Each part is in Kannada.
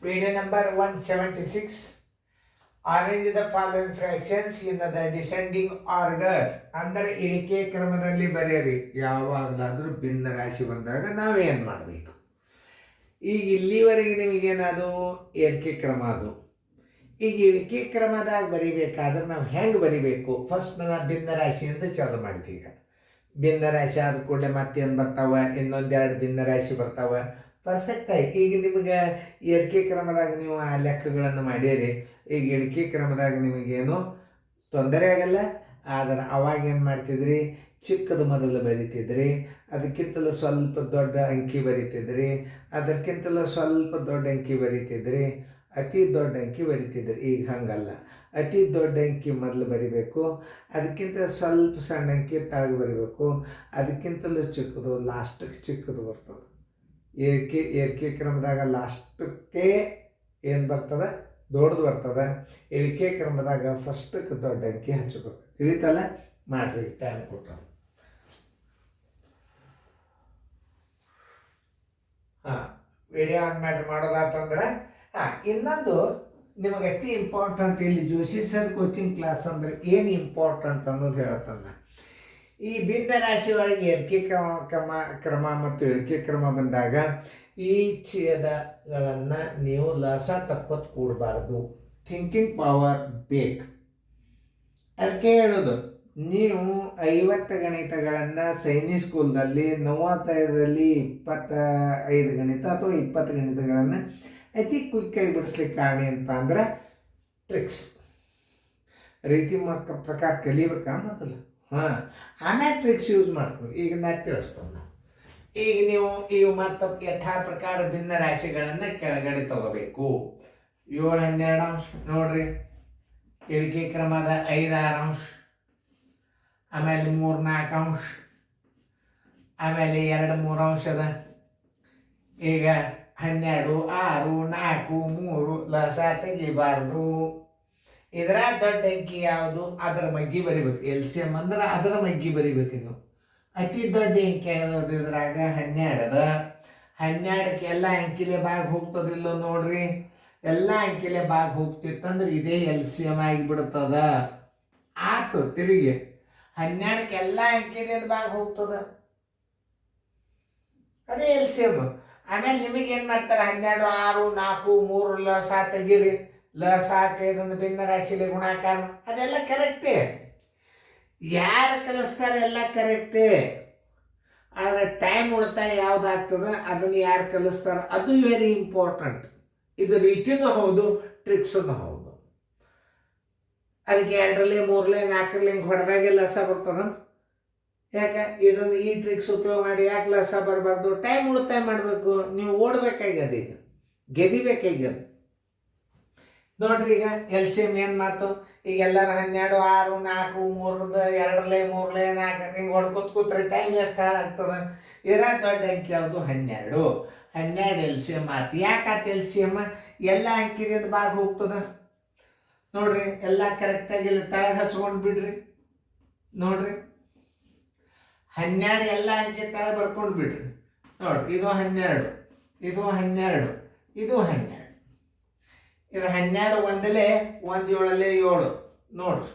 Page number 176. Arrange the following fractions in the descending order. ಅಂದರೆ ಇಳಿಕೆ ಕ್ರಮದಲ್ಲಿ ಬರೆಯಿರಿ. ಯಾವಾಗಲಾದರೂ ಭಿನ್ನ ರಾಶಿ ಬಂದಾಗ ನಾವೇನು ಮಾಡಬೇಕು? ಈಗ ಇಲ್ಲಿವರೆಗೆ ನಿಮಗೇನದು ಏರಿಕೆ ಕ್ರಮ ಅದು. ಈಗ ಇಳಿಕೆ ಕ್ರಮದಾಗ ಬರಿಬೇಕಾದ್ರೆ ನಾವು ಹೆಂಗೆ ಬರಿಬೇಕು? ಫಸ್ಟ್ ನಾನು ಭಿನ್ನ ರಾಶಿಯಿಂದ ಚಾಲು ಮಾಡಿದೆ. ಈಗ ಭಿನ್ನ ರಾಶಿ ಆದ ಕೂಡಲೇ ಮತ್ತೇನು ಬರ್ತಾವೆ? ಇನ್ನೊಂದೆರಡು ಭಿನ್ನ ರಾಶಿ ಬರ್ತಾವೆ. ಪರ್ಫೆಕ್ಟ್ ಆಗಿ ಈಗ ನಿಮಗೆ ಏರಿಕೆ ಕ್ರಮದಾಗ ನೀವು ಆ ಲೆಕ್ಕಗಳನ್ನು ಮಾಡಿರಿ. ಈಗ ಇಳಿಕೆ ಕ್ರಮದಾಗ ನಿಮಗೇನು ತೊಂದರೆ ಆಗಲ್ಲ. ಆದರೆ ಅವಾಗ ಏನು ಮಾಡ್ತಿದ್ರಿ? ಚಿಕ್ಕದು ಮೊದಲು ಬರಿತಿದ್ರಿ, ಅದಕ್ಕಿಂತಲೂ ಸ್ವಲ್ಪ ದೊಡ್ಡ ಅಂಕಿ ಬರಿತಿದ್ರಿ, ಅದಕ್ಕಿಂತಲೂ ಸ್ವಲ್ಪ ದೊಡ್ಡ ಅಂಕಿ ಬರಿತಿದ್ರಿ, ಅತಿ ದೊಡ್ಡ ಅಂಕಿ ಬರಿತಿದ್ರಿ. ಈಗ ಹಂಗಲ್ಲ. ಅತಿ ದೊಡ್ಡ ಅಂಕಿ ಮೊದಲು ಬರಿಬೇಕು, ಅದಕ್ಕಿಂತ ಸ್ವಲ್ಪ ಸಣ್ಣ ಅಂಕಿ ತಳಗೆ ಬರಿಬೇಕು, ಅದಕ್ಕಿಂತಲೂ ಚಿಕ್ಕದು ಲಾಸ್ಟಿಗೆ ಚಿಕ್ಕದು ಬರ್ತದೆ. ಏರಿಕೆ ಕ್ರಮದಾಗ ಲಾಸ್ಟಕ್ಕೆ ಏನು ಬರ್ತದೆ? ದೊಡ್ಡದು ಬರ್ತದೆ. ಇಳಿಕೆ ಕ್ರಮದಾಗ ಫಸ್ಟಕ್ಕೆ ದೊಡ್ಡ ಅಂಕಿ ಹಚ್ಚಬೇಕು. ತಿಳಿತಲ್ಲ? ಮಾಡ್ರಿ, ಟೈಮ್ ಕೊಟ್ಟು. ವಿಡಿಯೋ ಆನ್ ಮಾಡೋದಾತಂದ್ರೆ ಇನ್ನೊಂದು ನಿಮಗೆ ಅತಿ ಇಂಪಾರ್ಟೆಂಟ್ ಇಲ್ಲಿ ಜೋಶಿ ಸರ್ ಕೋಚಿಂಗ್ ಕ್ಲಾಸ್ ಅಂದ್ರೆ ಏನು ಇಂಪಾರ್ಟೆಂಟ್ ಅನ್ನೋದು ಹೇಳುತ್ತಂದ. ಈ ಭಿನ್ನ ರಾಶಿ ಒಳಗೆ ಏರಿಕೆ ಕ್ರಮ ಮತ್ತು ಇಳಿಕೆ ಕ್ರಮ ಬಂದಾಗ ಈ ಛೇದಗಳನ್ನು ನೀವು ಲಸ ತಕ್ಕೊತ್ ಕೂಡಬಾರ್ದು. ಥಿಂಕಿಂಗ್ ಪವರ್ ಬೇಕು. ಅದಕ್ಕೆ ಹೇಳೋದು, ನೀವು 50 ಗಣಿತಗಳನ್ನು ಸೈನಿಕ್ ಸ್ಕೂಲ್ನಲ್ಲಿ 45ರಲ್ಲಿ 25 ಗಣಿತ ಅಥವಾ 20 ಗಣಿತಗಳನ್ನು ಅತಿ ಕ್ವಿಕ್ಕಾಗಿ ಬಿಡಿಸ್ಲಿಕ್ಕೆ ಕಾರಣ ಏನಪ್ಪ ಅಂದ್ರೆ ಟ್ರಿಕ್ಸ್ ರೀತಿ ಪ್ರಕಾರ ಕಲಿಬೇಕಾ ಮೊದಲು. ಆಮೇಲೆ ಟ್ರಿಕ್ಸ್ ಯೂಸ್ ಮಾಡ್ಕೊಂಡು ಈಗ ನಾನು ತಿಳಿಸ್ತೇನೆ. ಈಗ ನೀವು ಇವು ಮತ್ತು ಯಥಾ ಪ್ರಕಾರ ಭಿನ್ನ ರಾಶಿಗಳನ್ನು ಕೆಳಗಡೆ ತಗೋಬೇಕು. 7 12 ಅಂಶ ನೋಡ್ರಿ, ಇಳಿಕೆ ಕ್ರಮದ 5 6 ಅಂಶ, ಆಮೇಲೆ 3 4 ಅಂಶ, ಆಮೇಲೆ 2 3 ಅಂಶದ. ಈಗ 12 6 4 3 ಲಸ ತೆಗಿಬಾರ್ದು. ಇದರ ದೊಡ್ಡ ಅಂಕಿ ಯಾವುದು? ಅದರ ಮಗ್ಗಿ ಬರಿಬೇಕು. LCM ಅಂದ್ರೆ ಅದರ ಮಗ್ಗಿ ಬರಿಬೇಕು ನೀವು. ಅತಿ ದೊಡ್ಡ ಅಂಕಿ ಯಾವುದು? ಇದ್ರಾಗ 12 ಅದ. 12ಕ್ಕೆ ಎಲ್ಲ ಅಂಕಿಲೆ ಭಾಗ ಹೋಗ್ತದಿಲ್ಲೋ ನೋಡ್ರಿ. ಎಲ್ಲ ಅಂಕಿಲೆ ಭಾಗ ಹೋಗ್ತಿತ್ತಂದ್ರೆ ಇದೇ LCM ಆಗಿಬಿಡ್ತದ. ಆತು ತಿರುಗಿ 12ಕ್ಕೆ ಎಲ್ಲ ಅಂಕಿಲೆ ಭಾಗ ಹೋಗ್ತದ, ಅದೇ LCM. ಆಮೇಲೆ ನಿಮಗೇನು ಮಾಡ್ತಾರೆ? 12 6 4 3 ಲಸ ತೆಗೀರಿ. ಲಸ 5 ಭಿನ್ನ ರಾಶಿಲಿ ಗುಣಾಕಾರ. ಅದೆಲ್ಲ ಕರೆಕ್ಟೇ. ಯಾರು ಕಲಿಸ್ತಾರೆ ಎಲ್ಲ ಕರೆಕ್ಟೇ. ಆದರೆ ಟೈಮ್ ಉಳಿತಾಯ ಯಾವುದಾಗ್ತದೆ ಅದನ್ನು ಯಾರು ಕಲಿಸ್ತಾರೆ ಅದು ವೆರಿ ಇಂಪಾರ್ಟೆಂಟ್. ಇದು ರೀತಿಯೂ ಹೌದು, ಟ್ರಿಕ್ಸೂ ಹೌದು. ಅದಕ್ಕೆ 2ರಲ್ಲಿ 3ರಲ್ಲಿ 4ರಲ್ಲಿ ಹಿಂಗೆ ಹೊಡೆದಾಗೆ ಲಸ ಬರ್ತದ. ಯಾಕೆ ಇದನ್ನು ಈ ಟ್ರಿಕ್ಸ್ ಉಪಯೋಗ ಮಾಡಿ ಯಾಕೆ ಲಸ ಬರಬಾರ್ದು? ಟೈಮ್ ಉಳಿತಾಯ ಮಾಡಬೇಕು. ನೀವು ಓಡಬೇಕಾಗ್ಯದ, ಈಗ ಗೆದಿಬೇಕಾಗ್ಯದ. ನೋಡ್ರಿ, ಈಗ LCM ಏನು ಮಾತು? ಈಗ ಎಲ್ಲರೂ 12 6 4 3 2ರಲ್ಲಿ 3ರಲ್ಲಿ 4 ಹಿಂಗೆ ಹೊಡ್ಕೊತ್ ಕೂತ್ರೆ ಟೈಮ್ ಎಷ್ಟು ಹಾಳಾಗ್ತದೆ? ಇದರ ದೊಡ್ಡ ಅಂಕಿ ಯಾವುದು? 12 LCM ಆತು. ಯಾಕೆ ಆತು LCM? ಎಲ್ಲ ಅಂಕಿದಿಂದ ಭಾಗ ಹೋಗ್ತದೆ ನೋಡ್ರಿ. ಎಲ್ಲ ಕರೆಕ್ಟಾಗಿ ಇಲ್ಲಿ ತಳಗೆ ಹಚ್ಕೊಂಡು ಬಿಡ್ರಿ. ನೋಡ್ರಿ, 12 ಎಲ್ಲ ಅಂಕಿ ತಳಗೆ ಬರ್ಕೊಂಡು ಬಿಡ್ರಿ. ನೋಡ್ರಿ, ಇದು 12, ಇದು 12, ಇದು 12. ಇದು 12 ಒಂದಲೇ 1 7ಲ್ಲೇ 7 ನೋಡ್ರಿ.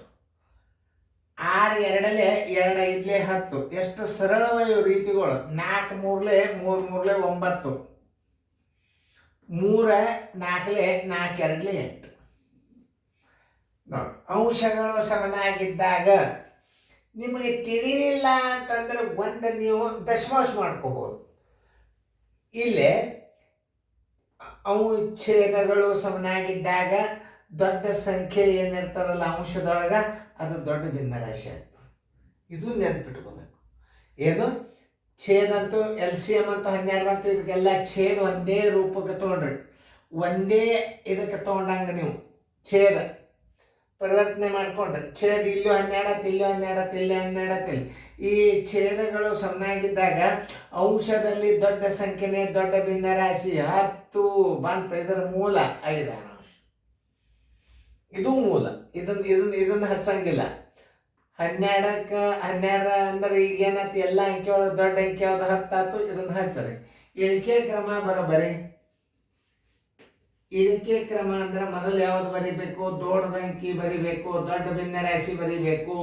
6 2ಲ್ಲೇ 2 5ಲ್ಲೇ 10. ಎಷ್ಟು ಸರಳವಾದ ರೀತಿಗಳು. 4 3ಲ್ಲೇ 3 3ಲ್ಲೇ 9, 3 4ಲ್ಲೇ 4 2ಲ್ಲೇ 8. ನೋಡಿ, ಅಂಶಗಳು ಸಮನಾಗಿದ್ದಾಗ ನಿಮಗೆ ತಿಳಿಲಿಲ್ಲ ಅಂತಂದ್ರೆ ಒಂದು ನೀವು ದಶಮಾಂಶ ಮಾಡ್ಕೋಬಹುದು. ಇಲ್ಲೇ ಛೇದಗಳು ಸಮನಾಗಿದ್ದಾಗ ದೊಡ್ಡ ಸಂಖ್ಯೆ ಏನಿರ್ತದಲ್ಲ ಅಂಶದೊಳಗೆ ಅದು ದೊಡ್ಡ ಭಿನ್ನ ರಾಶಿ ಆಗ್ತದೆ. ಇದು ನೆನ್ಪಿಟ್ಕೋಬೇಕು. ಏನು ಛೇದ ಅಂತೂ LCM ಅಂತೂ 12 ಬಂತು. ಇದಕ್ಕೆಲ್ಲ ಛೇದ ಒಂದೇ ರೂಪಕ್ಕೆ ತೊಗೊಂಡ್ರಿ. ಒಂದೇ ಇದಕ್ಕೆ ತೊಗೊಂಡಂಗೆ ನೀವು ಛೇದ ಪರಿವರ್ತನೆ ಮಾಡಿಕೊಂಡ್ರೆ ಛೇದ ಇಲ್ಲೂ 12 ಇಲ್ಲೂ 12 ಇಲ್ಲಿ 12 ಇಲ್ಲಿ. ಈ ಛೇದಗಳು ಸಮನಾಗಿದ್ದಾಗ ಅಂಶದಲ್ಲಿ ದೊಡ್ಡ ಸಂಖ್ಯೆನೇ ದೊಡ್ಡ ಭಿನ್ನ ರಾಶಿ 10 ಬಂತ. ಇದರ ಮೂಲ 5 6 ಅಂಶ. ಇದು ಮೂಲ. ಇದನ್ನು ಹಚ್ಚಂಗಿಲ್ಲ. 12ಕ್ಕೆ 12 ಅಂದ್ರೆ ಈಗ ಏನಾಯ್ತು? ಎಲ್ಲ ಅಂಕಿ ಒಳಗೆ ದೊಡ್ಡ ಅಂಕಿ ಯಾವ್ದು? 10 ಆಯ್ತು. ಇದನ್ನು ಹಚ್ಚರಿ. ಇಳಿಕೆ ಕ್ರಮ ಬರೋಬರಿ. ಇಳಿಕೆ ಕ್ರಮ ಅಂದ್ರೆ ಮೊದಲು ಯಾವ್ದು ಬರಿಬೇಕು? ದೊಡ್ಡದ ಅಂಕಿ ಬರಿಬೇಕು, ದೊಡ್ಡ ಭಿನ್ನರಾಶಿ ಬರಿಬೇಕು.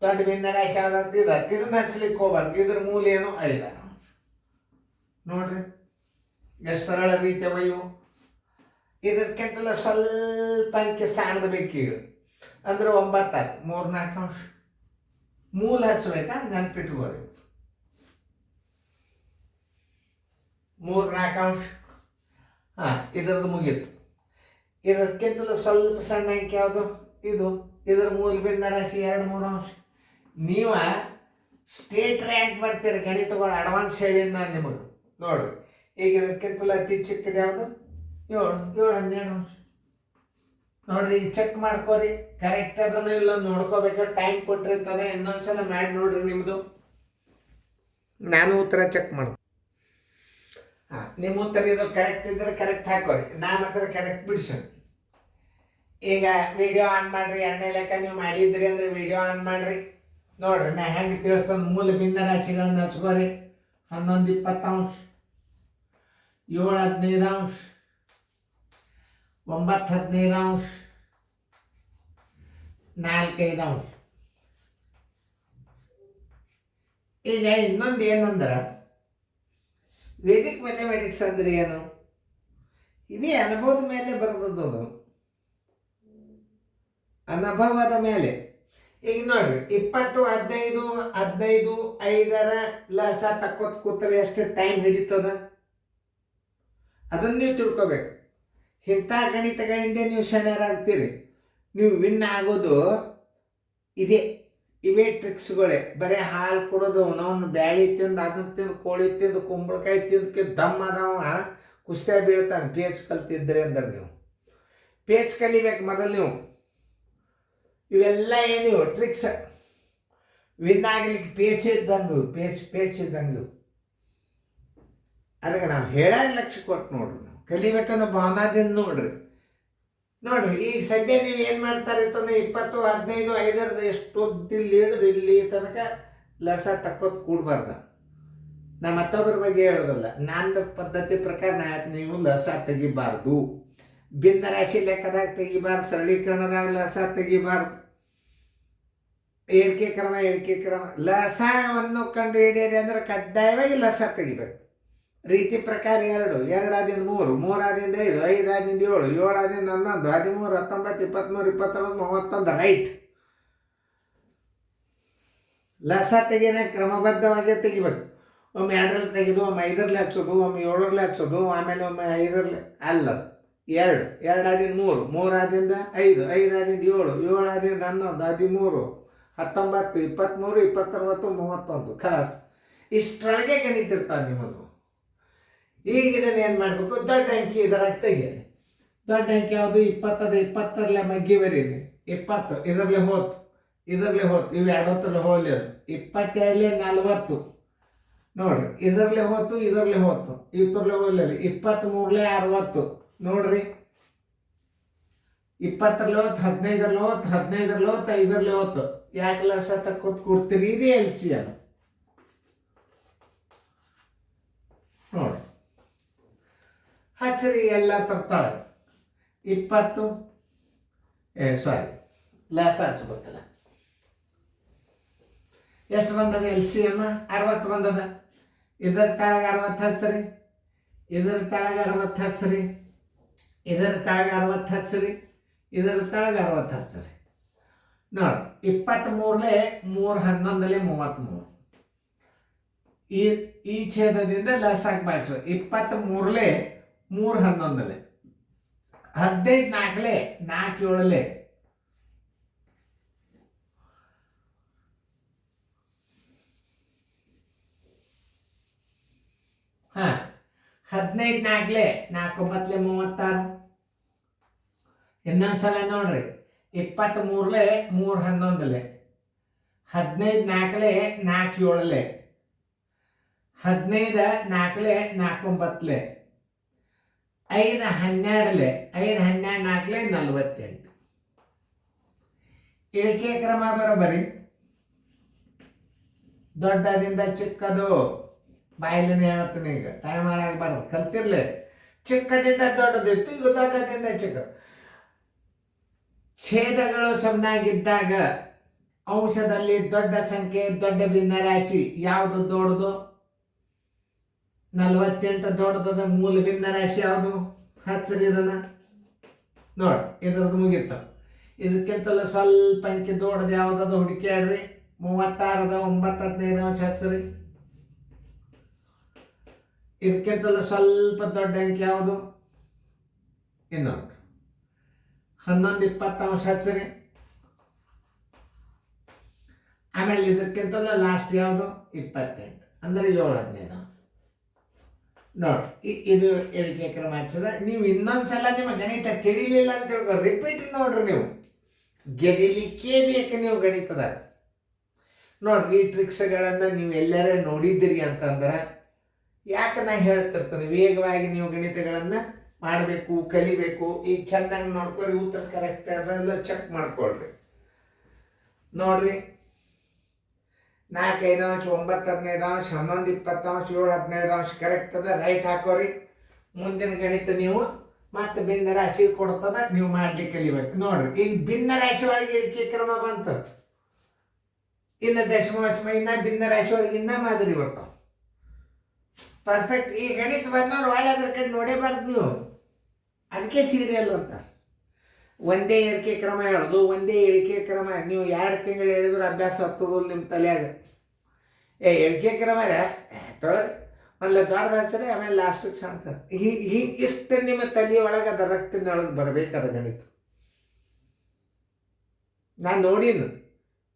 ದೊಡ್ಡ ಭಿನ್ನರಾಶಿ ಯಾವ್ದು? ಇದನ್ನ ಹಚ್ಲಿಕ್ಕೆ ಹೋಗ್ಬಾರ್ದು. ಇದ್ರ ಮೂಲ ಏನು? 5. ನೋಡ್ರಿ ಎಷ್ಟು ಸರಳ ರೀತಿ ಅವು. ಇದಕ್ಕಿಂತಲೂ ಸ್ವಲ್ಪ ಅಂಕಿ ಸಾಣದ ಬೇಕೀಗ ಅಂದ್ರೆ 9 ಆಯ್ತು. 3-4 ಅಂಶ ಮೂಲ ಹಚ್ಬೇಕಾ? ನೆನ್ಪಿಟ್ಕೋರಿ. 3-4 ಅಂಶ. ಇದ್ರದ್ದು ಮುಗೀತು. ಇದಕ್ಕಿಂತಲೂ ಸ್ವಲ್ಪ ಸಣ್ಣ ಅಂಕಿ ಯಾವುದು? ಇದು. ಇದ್ರ ಮೂಲ ಭಿನ್ನರಾಶಿ 2-3 ಅಂಶ. ನೀವು ಸ್ಟೇಟ್ ರ್ಯಾಂಕ್ ಬರ್ತೀರಿ ಗಣಿತಗಳು, ಅಡ್ವಾನ್ಸ್ ಹೇಳಿ ನಾನು ನಿಮಗೆ. ನೋಡ್ರಿ ಈಗ ಇದಕ್ಕಿಂತಲೂ ಅತಿ ಚಿಕ್ಕದು ಯಾವುದು? 7-12 ಅಂಶ. ನೋಡ್ರಿ ಈಗ ಚೆಕ್ ಮಾಡ್ಕೋರಿ, ಕರೆಕ್ಟ್ ಅದನ್ನು ಇಲ್ಲ ನೋಡ್ಕೋಬೇಕು. ಟೈಮ್ ಕೊಟ್ಟಿರ್ತದೆ, ಇನ್ನೊಂದ್ಸಲ ಮಾಡಿ ನೋಡ್ರಿ ನಿಮ್ಮದು. ನಾನು ಉತ್ತರ ಚೆಕ್ ಮಾಡ್ತೀನಿ. ನಿಮ್ಮ ಉತ್ತರ ಇದು ಕರೆಕ್ಟ್ ಇದ್ರೆ ಕರೆಕ್ಟ್ ಹಾಕೋರಿ, ನಾನು ಹತ್ರ ಕರೆಕ್ಟ್ ಬಿಡಿಸೋಣ. ಈಗ ವಿಡಿಯೋ ಆನ್ ಮಾಡ್ರಿ. 2ನೇ ಲೆಕ್ಕ ನೀವು ಮಾಡಿದ್ರಿ ಅಂದ್ರೆ ವಿಡಿಯೋ ಆನ್ ಮಾಡ್ರಿ. ನೋಡ್ರಿ ನಾ ಹೆಂಗೆ ತಿಳಿಸ್ಕೊಂಡು ಮೂಲ ಭಿನ್ನರಾಶಿಗಳನ್ನ ಹಚ್ಕೋರಿ. 11-20 ಅಂಶ, 7-15 ಅಂಶ, 9-15 ಅಂಶ, 4-5 ಅಂಶ. ಈಗ ಇನ್ನೊಂದು ಏನಂದ್ರೆ ವೇದಿಕ್ ಮ್ಯಾಥಮೆಟಿಕ್ಸ್ ಅಂದ್ರೆ ಏನು? ಇವೇ ಅನುಭವದ ಮೇಲೆ ಬರೆದದ್ದು, ಅನುಭವದ ಮೇಲೆ. ಈಗ ನೋಡ್ರಿ 20, 15, 15, 5ರ ಲಸ ತಕ್ಕೋತ್ ಕೂತ್ರೆ ಎಷ್ಟು ಟೈಮ್ ಹಿಡಿತದ ಅದನ್ನ ನೀವು ತಿಳ್ಕೊಬೇಕು. ಇಂಥ ಗಣಿತಗಳಿಂದ ನೀವು ಶಣರಾಗ್ತೀರಿ. ನೀವು ವಿನ್ ಆಗೋದು ಇವೇ ಟ್ರಿಕ್ಸ್ಗಳೇ. ಬರೀ ಹಾಲು ಕೊಡೋದು, ಅವನು ಬ್ಯಾಳಿ ತಿಂದು, ಅದನ್ನ ತಿಂದು, ಕೋಳಿ ತಿಂದು, ಕುಂಬಳಕಾಯಿ ತಿಂದಕ್ಕೆ ದಮ್ಮದವ ಕುಸ್ತಿಯ ಬೀಳ್ತಾನೆ. ಪೇಚ್ ಕಲ್ತಿದ್ರಿ ಅಂದ್ರೆ ನೀವು ಪೇಚ್ ಕಲಿಬೇಕು ಮೊದಲು ನೀವು. ಇವೆಲ್ಲ ಏನಿವು ಟ್ರಿಕ್ಸ್. ವಿನ್ ಆಗ್ಲಿಕ್ಕೆ ಪೇಚ್ ಇದ್ದಂಗೆ, ಪೇಚ್ ಇದ್ದಂಗೆ. ಅದಕ್ಕೆ ನಾವು ಹೇಳ ಲಕ್ಷ್ಯ ಕೊಟ್ಟು ನೋಡ್ರಿ, ನಾವು ಕಲಿಬೇಕನ್ನೋ ಭಾವನಾದಿಂದ ನೋಡ್ರಿ. ಈಗ ಸದ್ಯ ನೀವು ಏನು ಮಾಡ್ತಾರೆ ಅಂತಂದ್ರೆ 20, 15, 5ರದ ಎಷ್ಟು ಹಿಡಿದು ಇಲ್ಲಿ ತನಕ ಲಸ ತಕ್ಕೋತ್ ಕೂಡಬಾರ್ದ. ನಾ ಮತ್ತೊಬ್ಬರ ಬಗ್ಗೆ ಹೇಳೋದಲ್ಲ, ನನ್ನ ಪದ್ಧತಿ ಪ್ರಕಾರ ನೀವು ಲಸ ತೆಗಿಬಾರ್ದು. ಭಿನ್ನರಾಶಿ ಲೆಕ್ಕದಾಗ ತೆಗಿಬಾರ್ದು, ಸರಳೀಕರಣದಾಗ ಲಸ ತೆಗಿಬಾರ್ದು. ಏರಿಕೆ ಕ್ರಮ ಲಸವನ್ನು ಕಂಡು ಹಿಡಿಯಿರಿ ಅಂದ್ರೆ ಕಡ್ಡಾಯವಾಗಿ ಲಸ ತೆಗಿಬೇಕು. ರೀತಿ ಪ್ರಕಾರ 2, 2 3, 3 5, 5 7, 7 11, 13, 19, 23, 29, 31 ರೈಟ್. ಲಸ ತೆಗಿನ ಕ್ರಮಬದ್ಧವಾಗಿ ತೆಗಿಬೇಕು. ಒಮ್ಮೆ 2ರಲ್ಲಿ ತೆಗೆದು, ಒಮ್ಮೆ 5ರಲ್ಲಿ ಹಚ್ಚೋದು, ಒಮ್ಮೆ 7ರಲ್ಲಿ ಹಚ್ಚೋದು, ಆಮೇಲೆ ಒಮ್ಮೆ 5ರಲ್ಲಿ ಅಲ್ಲ. 2, 2 3, 3 5, 5 7, 7 11, 13, 19, 23, 29, 31 ಖಲಾಸ್. ಇಷ್ಟರೊಳಗೆ ಗಣಿತಿರ್ತಾರೆ ನಿಮ್ಮದು. ಈಗ ಇದನ್ನು ಏನು ಮಾಡಬೇಕು? ದೊಡ್ಡ ಅಂಕಿ ಇದರಾಗ ತೆಗೀರಿ. ದೊಡ್ಡ ಅಂಕಿ ಯಾವುದು? 20. 20ರಲ್ಲೇ ಮಗ್ಗಿ ಬರೀರಿ. 20 ಇದರಲ್ಲಿ ಹೋತು, ಇದರಲ್ಲಿ ಹೋತು, ಇವು 20ರಲ್ಲಿ ಹೋಗ್ಲಿ. 22 40 ನೋಡ್ರಿ, ಇದರಲ್ಲಿ ಹೋತು, ಇದರಲ್ಲಿ ಹೋತು, ಇವತ್ತರಲ್ಲೇ ಹೋಗ್ಲಿ. 23 60 ನೋಡ್ರಿ, 20ರಲ್ಲಿ ಹೋತು, 15ರಲ್ಲಿ ಹೋತು, 15ರಲ್ಲಿ ಹೋತು, 5ರಲ್ಲಿ ಹೋತು. ಯಾಕೆ ಲಸ ತಕ್ಕೋತ್ ಕೊಡ್ತೀರಿ? ಇದೇ LCM ನೋಡಿ. ಹಚ್ಚಿರಿ ಎಲ್ಲ ತರ್ತಾಳೆ. 20 ಲಸ ಹಚ್ಬೇಕಲ್ಲ. ಎಷ್ಟು ಬಂದದ LCM? 60 ಬಂದದ. ಇದರ ತಳಗ 60 ಹಚ್ಚಿರಿ, ಇದರ ತಳಗ 60 ಹಚ್ಚಿರಿ, ಇದರ ತಳಗ 60 ಹಚ್ಚಿರಿ, ಇದರ ತಳಗ 60 ಹಚ್ಚಿರಿ. ನೋಡಿ 23ಲೆ 3 11ಲೆ 33. ಈ ಛೇದದಿಂದ ಲಸಾಕ್ ಬಾಯಿಸು. 23ಲೆ 3 11ಲೆ 15 4ಲೆ 4 7ಲೆ 15 4ಲೆ 4 9ಲೆ 36. ಇನ್ನೊಂದ್ಸಲ ನೋಡ್ರಿ, 23ಲೆ 3 11ಲೆ 15 4ಲೆ 4 7ಲೆ 15 4ಲೆ 4 9ಲೆ 5 12ಲೆ 5 12 4ಲೆ 48. ಇಳಿಕೆ ಕ್ರಮ ಬರೋಬರಿ. ದೊಡ್ಡದಿಂದ ಚಿಕ್ಕದು ಬಾಯಿಲಿನ ಹೇಳ್ತೀನಿ. ಈಗ ಟೈಮ್ ಹಾಳಾಗಬಾರ್ದು, ಕಲ್ತಿರ್ಲಿ. ಚಿಕ್ಕದಿಂದ ದೊಡ್ಡದಿತ್ತು, ಈಗ ದೊಡ್ಡದಿಂದ ಚಿಕ್ಕ. ಛೇದಗಳು ಸಮನಾಗಿದ್ದಾಗ ಅಂಶದಲ್ಲಿ ದೊಡ್ಡ ಸಂಖ್ಯೆ ದೊಡ್ಡ ಭಿನ್ನರಾಶಿ ಯಾವುದು ದೊಡ್ಡದು? 48 ದೊಡ್ಡದ. ಮೂಲ ಭಿನ್ನರಾಶಿ ಯಾವುದು? ಹಚ್ಚರಿ ಇದನ್ನ ನೋಡಿ, ಇದ್ರದ್ದು ಮುಗೀತು. ಇದಕ್ಕಿಂತಲೂ ಸ್ವಲ್ಪ ಅಂಕಿ ದೊಡ್ಡದು ಯಾವುದದ ಹುಡುಕ್ಯಾಡ್ರಿ. 36 9 15 ಅಂಶ ಹಚ್ಚರಿ. ಇದಕ್ಕಿಂತಲೂ ಸ್ವಲ್ಪ ದೊಡ್ಡ ಅಂಕಿ ಯಾವುದು? ಇನ್ನೊಂದು 11 20 ಅಂಶ ಹಚ್ಚರಿ. ಆಮೇಲೆ ಇದಕ್ಕಿಂತಲೂ ಲಾಸ್ಟ್ ಯಾವುದು? 28 ಅಂದರೆ 7 15 ನೋಡಿ. ಇದು ಎಣಿಕೆ ಕ್ರಮ ಹಚ್ಚದ. ನೀವು ಇನ್ನೊಂದ್ಸಲ ನಿಮ್ಮ ಗಣಿತ ತಿಳಿಲಿಲ್ಲ ಅಂತ ಹೇಳ್ಕೊ, ರಿಪೀಟ್ ನೋಡ್ರಿ. ನೀವು ಗೆದಿಲಿಕ್ಕೇ ಬೇಕು ನೀವು ಗಣಿತದಾಗ. ನೋಡ್ರಿ, ಈ ಟ್ರಿಕ್ಸ್ಗಳನ್ನು ನೀವು ಎಲ್ಲರೂ ನೋಡಿದ್ದೀರಿ ಅಂತಂದ್ರೆ ಯಾಕೆ ನಾ ಹೇಳ್ತಿರ್ತೀನಿ, ವೇಗವಾಗಿ ನೀವು ಗಣಿತಗಳನ್ನು ಮಾಡಬೇಕು, ಕಲಿಬೇಕು. ಈಗ ಚೆನ್ನಾಗಿ ನೋಡ್ಕೊರಿ, ಉತ್ತರ ಕರೆಕ್ಟ್ ಅದೆಲ್ಲ ಚೆಕ್ ಮಾಡ್ಕೊಳ್ರಿ. ನೋಡ್ರಿ, 4 5 ಅಂಶ 9 15 ಅಂಶ 11 20 ಅಂಶ 7 15 ಅಂಶ ಕರೆಕ್ಟ್ ಅದ, ರೈಟ್ ಹಾಕೋರಿ. ಮುಂದಿನ ಗಣಿತ ನೀವು ಮತ್ತೆ ಭಿನ್ನ ರಾಶಿ ಕೊಡ್ತದ, ನೀವು ಮಾಡ್ಲಿಕ್ಕೆ ಕಲಿಬೇಕು. ನೋಡ್ರಿ, ಈಗ ಭಿನ್ನ ರಾಶಿ ಒಳಗೆ ಇಳಿಕೆ ಕ್ರಮ ಬಂತು. ಇನ್ನು ದಶಮಾಂಶ ಇನ್ನ ಭಿನ್ನ ರಾಶಿ ಒಳಗೆ ಇನ್ನ ಮಾದರಿ ಬರ್ತಾವ. ಪರ್ಫೆಕ್ಟ್. ಈ ಗಣಿತ ಬಂದವ್ರು ಒಳ್ಳೆ ಅದ್ರ ಕಡೆ ನೋಡೇಬಾರ್ದು ನೀವು. ಅದಕ್ಕೆ ಸೀರಿಯಲ್ ಅಂತ. ಒಂದೇ ಏರಿಕೆ ಕ್ರಮ ಹೇಳೋದು, ಒಂದೇ ಇಳಿಕೆ ಕ್ರಮ. ನೀವು 2 ತಿಂಗಳು ಹೇಳಿದ್ರು ಅಭ್ಯಾಸ ಹತ್ತೋದಿಲ್ಲ ನಿಮ್ಮ ತಲೆಯಾಗ. ಇಳಿಕೆ ಕ್ರಮ ತೋರಿ ಒಂದು ದೊಡ್ಡದ ಹಚ್ಚರಿ, ಆಮೇಲೆ ಲಾಸ್ಟಿಗೆ ಸಣ್ಣ. ಇಷ್ಟು ನಿಮ್ಮ ತಲೆಯೊಳಗೆ ಅದ ರಕ್ತದೊಳಗೆ ಬರಬೇಕದ ಗಣಿತ. ನಾನು ನೋಡಿನು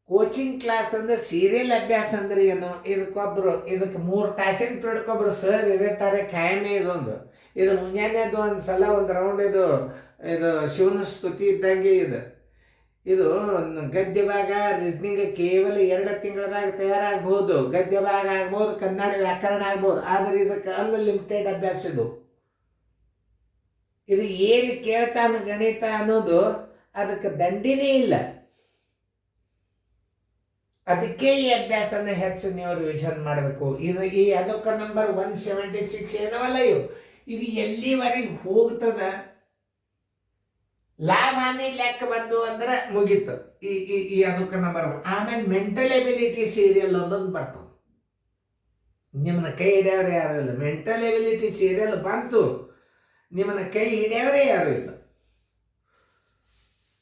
ಕೋಚಿಂಗ್ ಕ್ಲಾಸ್ ಅಂದ್ರೆ ಸೀರಿಯಲ್ ಅಭ್ಯಾಸ ಅಂದ್ರೆ ಏನು? ಇದಕ್ಕೆ 3 ತಾಸಿನ ಪಿರಿಯಡ್ಕೊಬ್ರು ಸರ್ ಇರುತ್ತಾರೆ ಕಾಯಮೇ. ಇದು ಮುಂಜಾನೆದು ಒಂದು ಸಲ ಒಂದು ರೌಂಡ್ ಇದು ಶಿವನ ಸ್ತುತಿ ಇದ್ದಂಗೆ. ಇದು ಗದ್ಯ ಭಾಗ ರೀಸನಿಂಗ್ ಕೇವಲ 2 ತಿಂಗಳದಾಗ ತಯಾರಾಗ್ಬೋದು. ಗದ್ಯ ಭಾಗ ಆಗ್ಬೋದು, ಕನ್ನಡ ವ್ಯಾಕರಣ ಆಗ್ಬೋದು. ಆದರೆ ಇದಕ್ಕೆ ಅನ್ಲಿಮಿಟೆಡ್ ಅಭ್ಯಾಸ. ಇದು ಏನು ಕೇಳ್ತಾನ ಗಣಿತ ಅನ್ನೋದು ಅದಕ್ಕೆ ದಂಡಿನೇ ಇಲ್ಲ. ಅದಕ್ಕೆ ಈ ಅಭ್ಯಾಸನ ಹೆಚ್ಚು ನೀವು ರಿವಿಷನ್ ಮಾಡಬೇಕು. ಈ ಅದಕ್ಕೆ ನಂಬರ್ 176 ಏನವಲ್ಲ ಇದು ಎಲ್ಲಿವರೆಗೆ ಹೋಗ್ತದ, ಲಾಭ ಹಾನಿ ಲೆಕ್ಕ ಬಂದು ಅಂದ್ರೆ ಮುಗೀತು. ಈ ಅದಕ್ಕೆ ನಂಬರ್ 1. ಆಮೇಲೆ ಮೆಂಟಲ್ ಎಬಿಲಿಟಿ ಸೀರಿಯಲ್ ಒಂದೊಂದು ಬರ್ತದೆ. ನಿಮ್ಮನ್ನ ಕೈ ಹಿಡಿಯೋರು ಯಾರು ಇಲ್ಲ. ಮೆಂಟಲ್ ಎಬಿಲಿಟಿ ಸೀರಿಯಲ್ ಬಂತು, ನಿಮ್ಮನ್ನ ಕೈ ಹಿಡಿಯೋರೇ ಯಾರು ಇಲ್ಲ.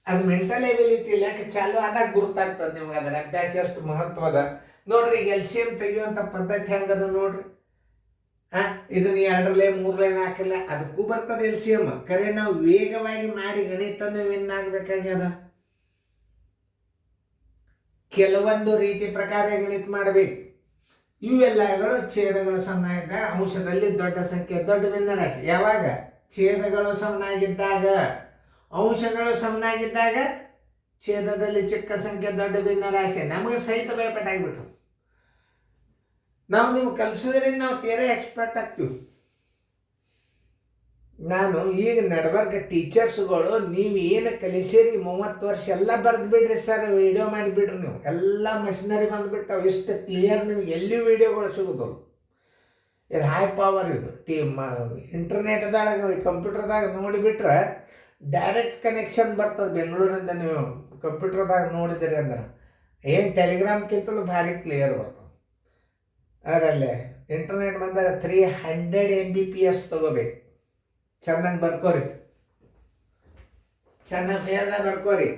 ಅದು ಮೆಂಟಲ್ ಎಬಿಲಿಟಿ ಲೆಕ್ಕ ಚಾಲು ಆದಾಗ ಗುರುತಾಗ್ತದೆ ನಿಮ್ಗೆ ಅದರ ಅಭ್ಯಾಸ ಎಷ್ಟು ಮಹತ್ವದ. ನೋಡ್ರಿ, ಈಗ LCM ತೆಗಿಯುವಂಥ ಪದ್ಧತಿ ಹೆಂಗದ ನೋಡ್ರಿ. ಇದನ್ನ 2 ಲೈನ್ 3 ಲೈನ್ ಹಾಕಿಲ್ಲ, ಅದಕ್ಕೂ ಬರ್ತದೆ LCM. ಖರೆ ನಾವು ವೇಗವಾಗಿ ಮಾಡಿ ಗಣಿತನ ವಿನ್ ಆಗ್ಬೇಕಾಗ್ಯದ. ಕೆಲವೊಂದು ರೀತಿ ಪ್ರಕಾರ ಗಣಿತ ಮಾಡಬೇಕು. ಇವೆಲ್ಲಗಳು ಛೇದಗಳು ಸಮನಾಗಿದ್ದಾಗ ಅಂಶದಲ್ಲಿ ದೊಡ್ಡ ಸಂಖ್ಯೆ ದೊಡ್ಡ ಭಿನ್ನರಾಶಿ. ಯಾವಾಗ? ಛೇದಗಳು ಸಮನಾಗಿದ್ದಾಗ. ಅಂಶಗಳು ಸಮನಾಗಿದ್ದಾಗ ಛೇದದಲ್ಲಿ ಚಿಕ್ಕ ಸಂಖ್ಯೆ ದೊಡ್ಡ ಭಿನ್ನರಾಶಿ. ನಮಗೆ ಸಹಿತ ಭಯಪಟ್ಟಾಗ್ಬಿಟ್ಟು. ನಾವು ನಿಮ್ಗೆ ಕಲಿಸೋದ್ರಿಂದ ನಾವು ತೀರಾ ಎಕ್ಸ್ಪರ್ಟ್ ಆಗ್ತೀವಿ. ನಾನು ಈಗ ನಡ್ಬರ್ಗ ಟೀಚರ್ಸ್ಗಳು ನೀವು ಏನು ಕಲಿಸಿರಿ 30 ವರ್ಷ ಎಲ್ಲ ಬರೆದು ಬಿಡ್ರಿ ಸರ್, ವಿಡಿಯೋ ಮಾಡಿಬಿಡ್ರಿ. ನೀವು ಎಲ್ಲ ಮಷಿನರಿ ಬಂದುಬಿಟ್ಟು ಇಷ್ಟು ಕ್ಲಿಯರ್ ನಿಮ್ಗೆ ಎಲ್ಲಿ ವಿಡಿಯೋಗಳು ಸಿಗೋದಲ್ಲ. ಇದು ಹೈ ಪವರ್. ಇದು ಇಂಟರ್ನೆಟ್ದಾಗ ಕಂಪ್ಯೂಟರ್ದಾಗ ನೋಡಿಬಿಟ್ರೆ ಡೈರೆಕ್ಟ್ ಕನೆಕ್ಷನ್ ಬರ್ತದೆ ಬೆಂಗಳೂರಿಂದ. ನೀವು ಕಂಪ್ಯೂಟರ್ದಾಗ ನೋಡಿದಿರಿ ಅಂದ್ರೆ ಏನು ಟೆಲಿಗ್ರಾಮ್ಗಿಂತಲೂ ಭಾರಿ ಕ್ಲಿಯರ್ ಬರ್ತದೆ. ಅದರಲ್ಲೇ ಇಂಟರ್ನೆಟ್ ಬಂದಾಗ 300 Mbps ತಗೋಬೇಕು. ಚೆನ್ನಾಗಿ ಬರ್ಕೋರಿ, ಚೆನ್ನಾಗಿ ಫೇರ್ದಾಗ ಬರ್ಕೋರಿ,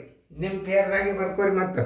ನಿಮ್ಮ ಫೇರ್ದಾಗೆ ಬರ್ಕೋರಿ. ಮತ್ತು